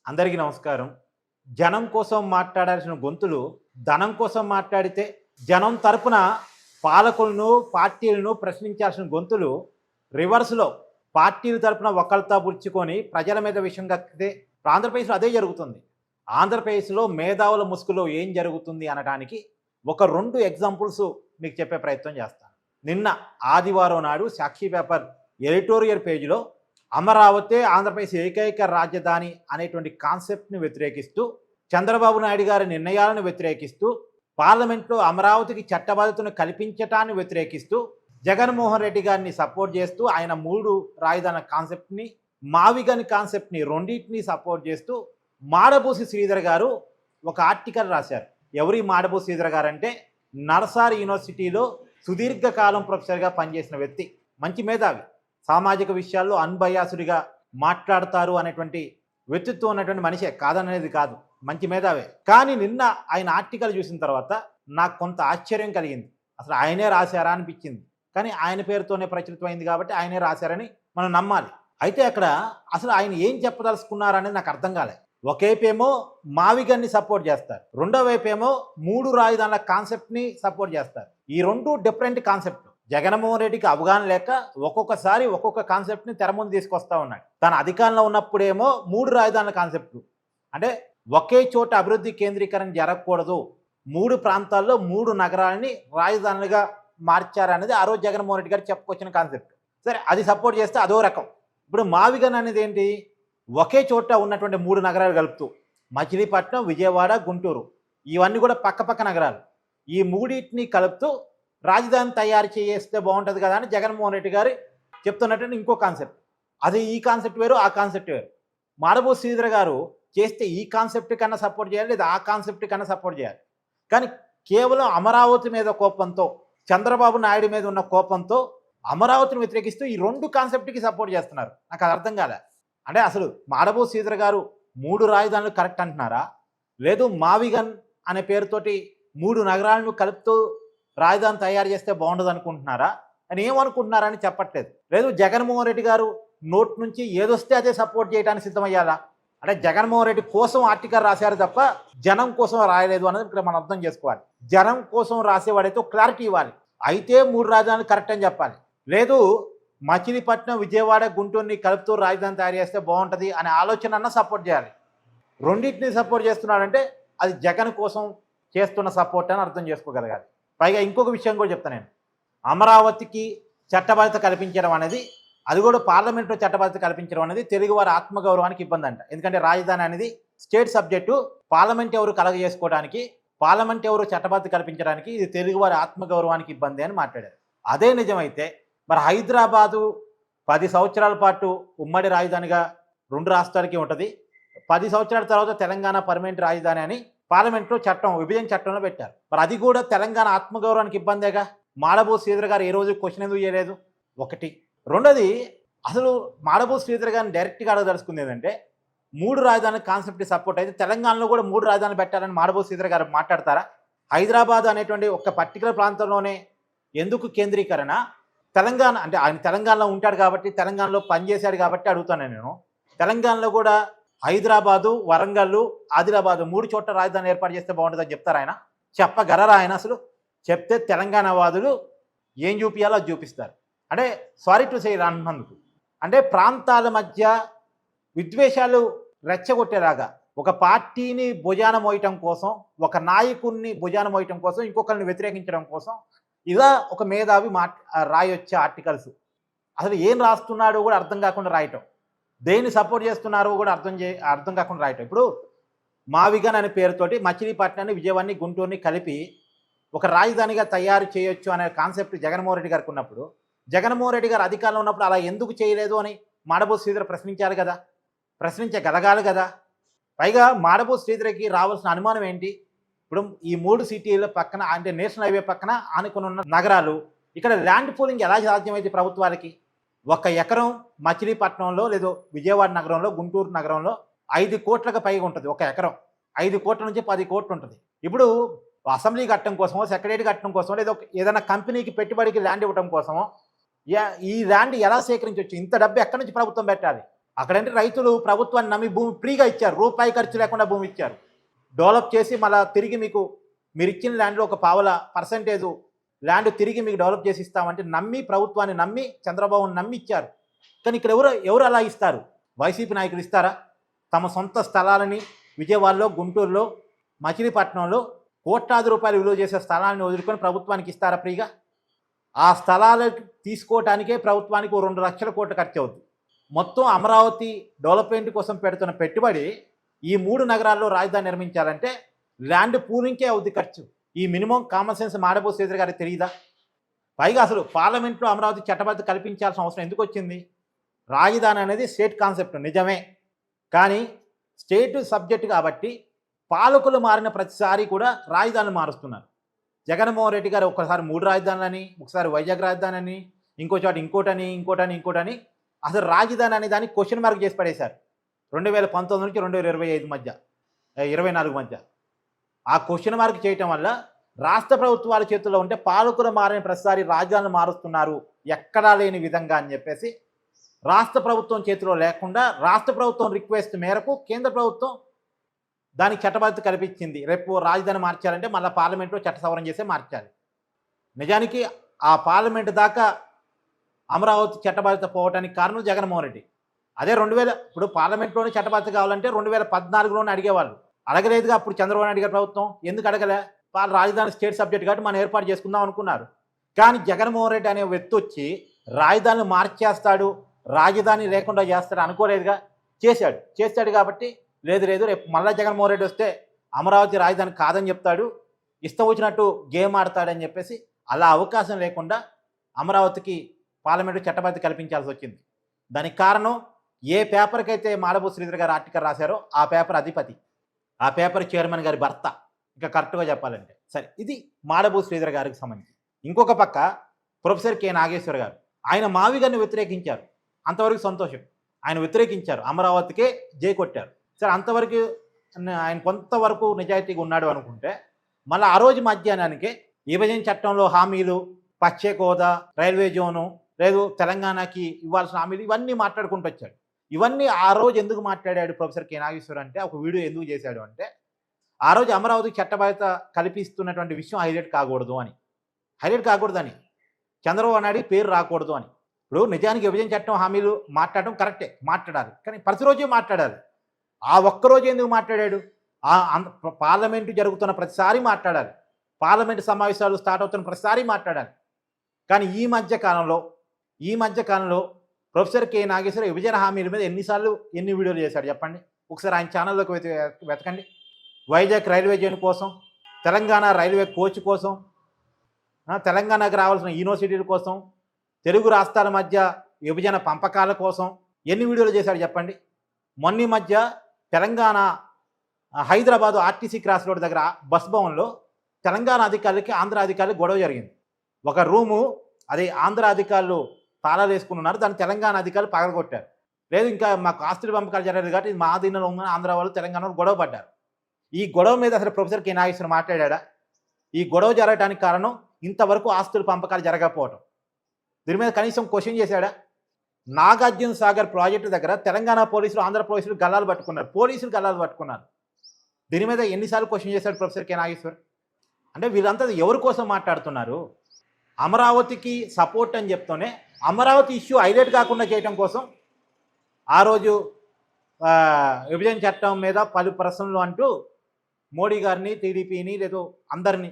అందరికీ నమస్కారం. జనం కోసం మాట్లాడాల్సిన గొంతులు ధనం కోసం మాట్లాడితే, జనం తరపున పాలకులను, పార్టీలను ప్రశ్నించాల్సిన గొంతులు రివర్స్‌లో పార్టీల తరపున వక్కల్తా పుచ్చుకొని ప్రజల మీద విషం కక్కితే ఆంధ్రప్రదేశ్‌లో అదే జరుగుతుంది. ఆంధ్రప్రదేశ్‌లో మేధావుల ముసుగులో ఏం జరుగుతుంది అనడానికి ఒక 2 ఎగ్జాంపుల్స్ మీకు చెప్పే ప్రయత్నం చేస్తాను. నిన్న ఆదివారం నాడు సాక్షి పేపర్ ఎడిటోరియల్ పేజీలో అమరావతి ఆంధ్రప్రదేశ్ ఏకైక రాజధాని అనేటువంటి కాన్సెప్ట్ని వ్యతిరేకిస్తూ, చంద్రబాబు నాయుడు గారి నిర్ణయాలను వ్యతిరేకిస్తూ, పార్లమెంట్లో అమరావతికి చట్టబద్ధతను కల్పించటాన్ని వ్యతిరేకిస్తూ, జగన్మోహన్ రెడ్డి గారిని సపోర్ట్ చేస్తూ, ఆయన 3 రాజధానుల కాన్సెప్ట్ని, మావిగన్ కాన్సెప్ట్ని రెండింటిని సపోర్ట్ చేస్తూ మాడబూసి శ్రీధర్ గారు ఒక ఆర్టికల్ రాశారు. ఎవరి మాడబూసి శ్రీధర్ గారు అంటే నర్సార్ యూనివర్సిటీలో సుదీర్ఘకాలం ప్రొఫెసర్గా పనిచేసిన వ్యక్తి, మంచి మేధావి, సామాజిక విషయాల్లో అన్బయాసుడిగా మాట్లాడతారు అనేటువంటి వ్యక్తిత్వం ఉన్నటువంటి మనిషే, కాదనేది కాదు, మంచి మేధావే. కానీ నిన్న ఆయన ఆర్టికల్ చూసిన తర్వాత నాకు కొంత ఆశ్చర్యం కలిగింది. అసలు ఆయనే రాశారా అనిపించింది. కానీ ఆయన పేరుతోనే ప్రచురితమైంది కాబట్టి ఆయనే రాశారని మనం నమ్మాలి. అయితే అక్కడ అసలు ఆయన ఏం చెప్పదలుచుకున్నారనేది నాకు అర్థం కాలే. ఒకవైపేమో మావిగన్ని సపోర్ట్ చేస్తారు, రెండో వైపేమో 3 రాజధానుల కాన్సెప్ట్ని సపోర్ట్ చేస్తారు. ఈ 2 డిఫరెంట్ కాన్సెప్ట్లు. జగన్మోహన్ రెడ్డికి అవగాహన లేక ఒక్కొక్కసారి ఒక్కొక్క కాన్సెప్ట్ని తెర ముందు తీసుకొస్తా ఉన్నాడు. తన అధికారంలో ఉన్నప్పుడేమో 3 రాజధానుల కాన్సెప్ట్లు, అంటే ఒకే చోట అభివృద్ధి కేంద్రీకరణ జరగకూడదు, 3 ప్రాంతాల్లో 3 నగరాలని రాజధానులుగా మార్చారనేది ఆ రోజు జగన్మోహన్ రెడ్డి గారు చెప్పుకొచ్చిన కాన్సెప్ట్. సరే, అది సపోర్ట్ చేస్తే అదో రకం. ఇప్పుడు మావిగన్ అనేది ఏంటి? ఒకే చోట ఉన్నటువంటి 3 నగరాలు కలుపుతూ, మచిలీపట్నం, విజయవాడ, గుంటూరు, ఇవన్నీ కూడా పక్కపక్క నగరాలు, ఈ మూడింటిని కలుపుతూ రాజధాని తయారు చేస్తే బాగుంటుంది కదా అని జగన్మోహన్ రెడ్డి గారు చెప్తున్నటువంటి ఇంకో కాన్సెప్ట్. అది ఈ కాన్సెప్ట్ వేరు, ఆ కాన్సెప్ట్ వేరు. మాడబూసి శ్రీధర్ గారు చేస్తే ఈ కాన్సెప్ట్ కన్నా సపోర్ట్ చేయాలి, లేదా ఆ కాన్సెప్ట్ కన్నా సపోర్ట్ చేయాలి. కానీ కేవలం అమరావతి మీద కోపంతో, చంద్రబాబు నాయుడు మీద ఉన్న కోపంతో అమరావతిని వ్యతిరేకిస్తూ ఈ 2 కాన్సెప్ట్కి సపోర్ట్ చేస్తున్నారు. నాకు అది అర్థం కాలే. అంటే అసలు మాడబూసి శ్రీధర్ గారు 3 రాజధానులు కరెక్ట్ అంటున్నారా, లేదు మావిగన్ అనే పేరుతోటి 3 నగరాలను కలుపుతూ రాజధాని తయారు చేస్తే బాగుండదు అనుకుంటున్నారా అని ఏమనుకుంటున్నారని చెప్పట్లేదు. లేదు జగన్మోహన్ రెడ్డి గారు నోట్ నుంచి ఏదొస్తే అదే సపోర్ట్ చేయడానికి సిద్ధమయ్యారా? అంటే జగన్మోహన్ రెడ్డి కోసం ఆర్టికల్ రాశారు తప్ప జనం కోసం రాయలేదు అన్నది ఇక్కడ మనం అర్థం చేసుకోవాలి. జనం కోసం రాసేవాడైతే క్లారిటీ ఇవ్వాలి. అయితే 3 రాజధానులు కరెక్ట్ అని చెప్పాలి. లేదు మచిలీపట్నం, విజయవాడ, గుంటూరుని కలుపుతూ రాజధాని తయారు చేస్తే బాగుంటుంది అనే ఆలోచన అన్న సపోర్ట్ చేయాలి. రెండింటిని సపోర్ట్ చేస్తున్నాడంటే అది జగన్ కోసం చేస్తున్న సపోర్ట్ అని అర్థం చేసుకోగలగాలి. పైగా ఇంకొక విషయం కూడా చెప్తాను నేను. అమరావతికి చట్టబద్ధత కల్పించడం అనేది, అది కూడా పార్లమెంట్లో చట్టబద్ధత కల్పించడం అనేది తెలుగువారి ఆత్మగౌరవానికి ఇబ్బంది అంట. ఎందుకంటే రాజధాని అనేది స్టేట్ సబ్జెక్టు, పార్లమెంట్ ఎవరు కలగజేసుకోవడానికి, పార్లమెంట్ ఎవరు చట్టబద్ధత కల్పించడానికి, ఇది తెలుగువారి ఆత్మగౌరవానికి ఇబ్బంది అని మాట్లాడారు. అదే నిజమైతే మరి హైదరాబాదు 10 సంవత్సరాల పాటు ఉమ్మడి రాజధానిగా 2 రాష్ట్రాలకి ఉంటుంది, 10 సంవత్సరాల తర్వాత తెలంగాణ పర్మనెంట్ రాజధాని అని పార్లమెంట్లో చట్టం, విభజన చట్టంలో పెట్టారు. మరి అది కూడా తెలంగాణ ఆత్మగౌరవానికి ఇబ్బందేగా. మాడబూసి శ్రీధర్ గారు ఏ రోజు క్వశ్చన్ ఎందుకు చేయలేదు? ఒకటి. రెండోది, అసలు మాడబూసి శ్రీధర్ గారిని డైరెక్ట్గా అడగదలుచుకుంది ఏంటంటే, 3 రాజధానుల కాన్సెప్ట్ సపోర్ట్ అయితే తెలంగాణలో కూడా 3 రాజధానులు పెట్టాలని మాడబూసి శ్రీధర్ గారు మాట్లాడతారా? హైదరాబాద్ అనేటువంటి ఒక పర్టికులర్ ప్రాంతంలోనే ఎందుకు కేంద్రీకరణ? తెలంగాణ అంటే ఆయన తెలంగాణలో ఉంటాడు కాబట్టి, తెలంగాణలో పనిచేశాడు కాబట్టి అడుగుతాను నేను. తెలంగాణలో కూడా హైదరాబాదు, వరంగల్, ఆదిలాబాదు 3 చోట్ల రాజధాని ఏర్పాటు చేస్తే బాగుంటుందని చెప్తారు ఆయన? చెప్పగలరా ఆయన? అసలు చెప్తే తెలంగాణ వాదులు ఏం చూపించాలో అది చూపిస్తారు. అంటే సారీ టు సే అన్నందుకు, అంటే ప్రాంతాల మధ్య విద్వేషాలు రెచ్చగొట్టేలాగా ఒక పార్టీని భుజాన మోయటం కోసం, ఒక నాయకుడిని భుజాన మోయటం కోసం, ఇంకొకరిని వ్యతిరేకించడం కోసం ఇలా ఒక మేధావి రాయొచ్చే ఆర్టికల్స్. అసలు ఏం రాస్తున్నాడో కూడా అర్థం కాకుండా రాయటం, దేన్ని సపోర్ట్ చేస్తున్నారో కూడా అర్థం కాకుండా రాయటం. ఇప్పుడు మావిగన్ అనే పేరుతోటి మచిలీపట్నాన్ని, విజయవాడని, గుంటూరుని కలిపి ఒక రాజధానిగా తయారు చేయొచ్చు అనే కాన్సెప్ట్ జగన్మోహన్ రెడ్డి గారికి ఉన్నప్పుడు, జగన్మోహన్ రెడ్డి గారు అధికారంలో ఉన్నప్పుడు అలా ఎందుకు చేయలేదు అని మాడబూసి శ్రీధర్ ప్రశ్నించాలి కదా, ప్రశ్నించగలగాలి కదా. పైగా మాడబూసి శ్రీధర్కి రావాల్సిన అనుమానం ఏంటి? ఇప్పుడు ఈ 3 సిటీల పక్కన, అంటే నేషనల్ హైవే పక్కన ఆనుకుని ఉన్న నగరాలు, ఇక్కడ ల్యాండ్ పూలింగ్ ఎలా సాధ్యమైంది ప్రభుత్వాలకి? 1 ఎకరం మచిలీపట్నంలో, లేదో విజయవాడ నగరంలో, గుంటూరు నగరంలో 5 కోట్లకు పైగా ఉంటుంది. 1 ఎకరం 5 కోట్ల నుంచి 10 కోట్లు ఉంటుంది. ఇప్పుడు అసెంబ్లీ కట్టడం కోసమో, సెక్రటరీ కట్టడం కోసమో, లేదా ఏదైనా కంపెనీకి పెట్టుబడికి ల్యాండ్ ఇవ్వడం కోసమో ఈ ల్యాండ్ ఎలా సేకరించవచ్చు? ఇంత డబ్బు ఎక్కడి నుంచి ప్రభుత్వం పెట్టాలి? అక్కడంటే రైతులు ప్రభుత్వాన్ని నమ్మి భూమి ఫ్రీగా ఇచ్చారు, రూపాయి ఖర్చు లేకుండా భూమి ఇచ్చారు. డెవలప్ చేసి మళ్ళీ తిరిగి మీకు మీరు ఇచ్చిన ల్యాండ్లో ఒక పావల పర్సంటేజు ల్యాండ్ తిరిగి మీకు డెవలప్ చేసి ఇస్తామంటే నమ్మి, ప్రభుత్వాన్ని నమ్మి, చంద్రబాబుని నమ్మి ఇచ్చారు. కానీ ఇక్కడ ఎవరు అలా ఇస్తారు? వైసీపీ నాయకులు ఇస్తారా? తమ సొంత స్థలాలని విజయవాడలో, గుంటూరులో, మచిలీపట్నంలో కోట్లాది రూపాయలు విలువ చేసే స్థలాన్ని వదులుకొని ప్రభుత్వానికి ఇస్తారా ఫ్రీగా? ఆ స్థలాలు తీసుకోవటానికే ప్రభుత్వానికి 2 లక్షల కోట్లు ఖర్చు అవుతుంది. మొత్తం అమరావతి డెవలప్మెంట్ కోసం పెడుతున్న పెట్టుబడి ఈ 3 నగరాల్లో రాజధాని నిర్మించాలంటే ల్యాండ్ పూలింగ్కే అవుద్ది ఖర్చు. ఈ మినిమం కామన్ సెన్స్ మాడబోసి శ్రీధర్ గారికి తెలియదా? పైగా అసలు పార్లమెంట్లో అమరావతి చట్టబద్ధత కల్పించాల్సిన అవసరం ఎందుకు వచ్చింది? రాజధాని అనేది స్టేట్ కాన్సెప్ట్ నిజమే, కానీ స్టేట్ సబ్జెక్ట్ కాబట్టి పాలకులు మారిన ప్రతిసారి కూడా రాజధానులు మారుస్తున్నారు. జగన్మోహన్ రెడ్డి గారు ఒకసారి 3 రాజధానులని, ఒకసారి వైజాగ్ రాజధాని అని, ఇంకో చోట ఇంకోటని అసలు రాజధాని అనే దాన్ని క్వశ్చన్ మార్క్ చేసి పడేశారు 2019 నుంచి 2025 మధ్య, 24 మధ్య. ఆ క్వశ్చన్ మార్క్ చేయటం వల్ల రాష్ట్ర ప్రభుత్వాల చేతుల్లో ఉంటే పాలకులు మారిన ప్రతిసారి రాజధానులు మారుస్తున్నారు ఎక్కడా లేని విధంగా అని చెప్పేసి రాష్ట్ర ప్రభుత్వం చేతిలో లేకుండా రాష్ట్ర ప్రభుత్వం రిక్వెస్ట్ మేరకు కేంద్ర ప్రభుత్వం దానికి చట్టబద్ధత కల్పించింది. రేపు రాజధాని మార్చాలంటే మళ్ళీ పార్లమెంట్లో చట్ట సవరణ చేసే మార్చాలి. నిజానికి ఆ పార్లమెంట్ దాకా అమరావతి చట్టబద్ధత పోవడానికి కారణం జగన్మోహన్ రెడ్డి. అదే 2000 ఇప్పుడు పార్లమెంట్లోనే చట్టబద్ధత కావాలంటే 2014లోనే అడిగేవాళ్ళు, అడగలేదుగా. అప్పుడు చంద్రబాబు నాయుడు గారి ప్రభుత్వం ఎందుకు అడగలే? రాజధాని స్టేట్ సబ్జెక్ట్ కాబట్టి మనం ఏర్పాటు చేసుకుందాం అనుకున్నారు. కానీ జగన్మోహన్ రెడ్డి అనే వ్యక్తి వచ్చి రాజధానిని మార్చేస్తాడు, రాజధాని లేకుండా చేస్తాడు అనుకోలేదుగా. చేశాడు కాబట్టి లేదు రేపు మళ్ళా జగన్మోహన్ రెడ్డి వస్తే అమరావతి రాజధాని కాదని చెప్తాడు, ఇష్టం వచ్చినట్టు గేమ్ ఆడతాడని చెప్పేసి అలా అవకాశం లేకుండా అమరావతికి పార్లమెంటు చట్టబద్ధత కల్పించాల్సి వచ్చింది. దానికి కారణం ఏ పేపర్కి అయితే మాడబోసి శ్రీధర్ గారు ఆర్టికల్ రాశారో ఆ పేపర్ అధిపతి, ఆ పేపర్ చైర్మన్ గారి భర్త, ఇంకా కరెక్ట్గా చెప్పాలంటే. సరే, ఇది మాడబోసి శ్రీధర్ గారికి సంబంధించి. ఇంకొక పక్క ప్రొఫెసర్ కె నాగేశ్వర్ గారు, ఆయన మావి గారిని వ్యతిరేకించారు. అంతవరకు సంతోషం, ఆయన వ్యతిరేకించారు, అమరావతికే జై కొట్టారు. సరే, అంతవరకు ఆయన కొంతవరకు నిజాయితీగా ఉన్నాడు అనుకుంటే మళ్ళీ ఆ రోజు మధ్యాహ్నానికే విభజన చట్టంలో హామీలు, ప్రత్యేక హోదా, రైల్వే జోను, లేదు తెలంగాణకి ఇవ్వాల్సిన హామీలు, ఇవన్నీ మాట్లాడుకుంటూ వచ్చాడు. ఇవన్నీ ఆ రోజు ఎందుకు మాట్లాడాడు ప్రొఫెసర్ కె నాగేశ్వర్ అంటే, ఒక వీడియో ఎందుకు చేశాడు అంటే, ఆ రోజు అమరావతికి చట్టబద్ధత కల్పిస్తున్నటువంటి విషయం హైలైట్ కాకూడదని, చంద్రబాబు నాయుడు పేరు రాకూడదు అని. ఇప్పుడు నిజానికి విభజన చట్టం హామీలు మాట్లాడడం కరెక్టే, మాట్లాడాలి, కానీ ప్రతిరోజు మాట్లాడాలి. ఆ ఒక్కరోజు ఎందుకు మాట్లాడాడు? పార్లమెంటు జరుగుతున్న ప్రతిసారి మాట్లాడాలి, పార్లమెంటు సమావేశాలు స్టార్ట్ అవుతున్న ప్రతిసారి మాట్లాడాలి. కానీ ఈ మధ్య కాలంలో ప్రొఫెసర్ కె నాగేశ్వర విభజన హామీల మీద ఎన్ని వీడియోలు చేశాడు చెప్పండి ఒకసారి. ఆయన ఛానల్లోకి వెతకండి. వైజాగ్ రైల్వే జోన్ కోసం, తెలంగాణ రైల్వే కోచ్ కోసం, తెలంగాణకు రావాల్సిన యూనివర్సిటీల కోసం, తెలుగు రాష్ట్రాల మధ్య విభజన పంపకాల కోసం ఎన్ని వీడియోలు చేశాడు చెప్పండి. మొన్న మధ్య Telangana Hyderabad RTC cross road దగ్గర బస్ భవన్లో తెలంగాణ అధికారులకి ఆంధ్ర అధికారులకు గొడవ జరిగింది. ఒక రూము అది ఆంధ్ర అధికారులు తాళాలు వేసుకుని ఉన్నారు, దాన్ని తెలంగాణ అధికారులు పగలగొట్టారు. లేదు, ఇంకా మాకు ఆస్తుల పంపకాలు జరగలేదు కాబట్టి ఇది మా ఆధీనంలో ఉందని ఆంధ్ర వాళ్ళు తెలంగాణ వాళ్ళు గొడవ పడ్డారు. ఈ గొడవ మీద అసలు ప్రొఫెసర్ కె నాగేశ్వర్ మాట్లాడా? ఈ గొడవ జరగడానికి కారణం ఇంతవరకు ఆస్తుల పంపకాలు జరగకపోవటం. దీని మీద కనీసం క్వశ్చన్ చేశాడా? నాగార్జున సాగర్ ప్రాజెక్టు దగ్గర తెలంగాణ పోలీసులు, ఆంధ్ర పోలీసులు గల్లాలు పట్టుకున్నారు. దీని మీద ఎన్నిసార్లు క్వశ్చన్ చేశాడు ప్రొఫెసర్ కె నాగేశ్వర్? అంటే వీళ్ళంతా ఎవరి కోసం మాట్లాడుతున్నారు? అమరావతికి సపోర్ట్ అని చెప్తూనే అమరావతి ఇష్యూ హైలైట్ కాకుండా చేయడం కోసం ఆ రోజు విభజన చట్టం మీద పలు ప్రశ్నలు అంటూ మోడీ గారిని, టీడీపీని, లేదో అందరినీ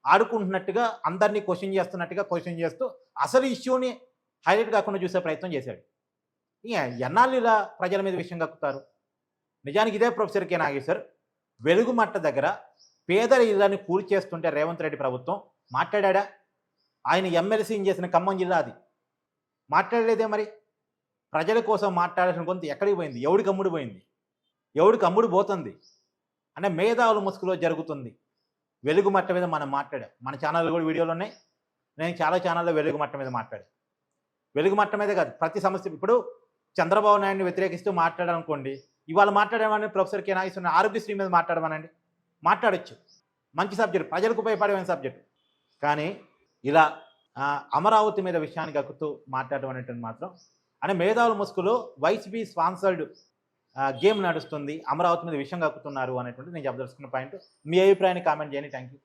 ఆడుకుంటున్నట్టుగా, అందరినీ క్వశ్చన్ చేస్తూ అసలు ఇష్యూని హైలైట్ కాకుండా చూసే ప్రయత్నం చేశాడు. ఎన్నాళ్ళు ఇలా ప్రజల మీద విషయం కక్కుతారు? నిజానికి ఇదే ప్రొఫెసర్ కె నాగేశ్వర్ వెలుగుమట్ట దగ్గర పేదల ఇళ్ళని కూల్ చేస్తుంటే రేవంత్ రెడ్డి ప్రభుత్వం మాట్లాడా? ఆయన ఎమ్మెల్సీని చేసిన ఖమ్మం జిల్లా అది మాట్లాడలేదే మరి? ప్రజల కోసం మాట్లాడాల్సిన కొంత ఎక్కడికి పోయింది? ఎవడికి అమ్ముడు పోతుంది అంటే మేధావుల ముసుగులో జరుగుతుంది. వెలుగుమట్ట మీద మనం మాట్లాడాం, మన ఛానల్లో కూడా వీడియోలు ఉన్నాయి. నేను చాలా ఛానల్లో వెలుగుమట్ట మీద మాట్లాడాను. వెలుగుమట్ట మీదే కాదు, ప్రతి సమస్య. ఇప్పుడు చంద్రబాబు నాయుడిని వ్యతిరేకిస్తూ మాట్లాడాలనుకోండి, ఇవాళ మాట్లాడమని ప్రొఫెసర్ కె నాగేశ్వర ఆరోగ్యశ్రీ మీద మాట్లాడమనండి, మాట్లాడచ్చు. మంచి సబ్జెక్ట్, ప్రజలకు ఉపయోగపడే సబ్జెక్ట్. కానీ ఇలా అమరావతి మీద విషయానికి అక్కుతూ మాట్లాడడం అనేటువంటి మాత్రం అని మేధావుల ముసుగులో వైసీపీ స్పాన్సర్డ్ గేమ్ నడుస్తుంది, అమరావతి మీద విషయం కక్కుతున్నారు అనేటువంటి నేను చెప్పదలుచుకున్న పాయింట్. మీ అభిప్రాయాన్ని కామెంట్ చేయండి. Thank you.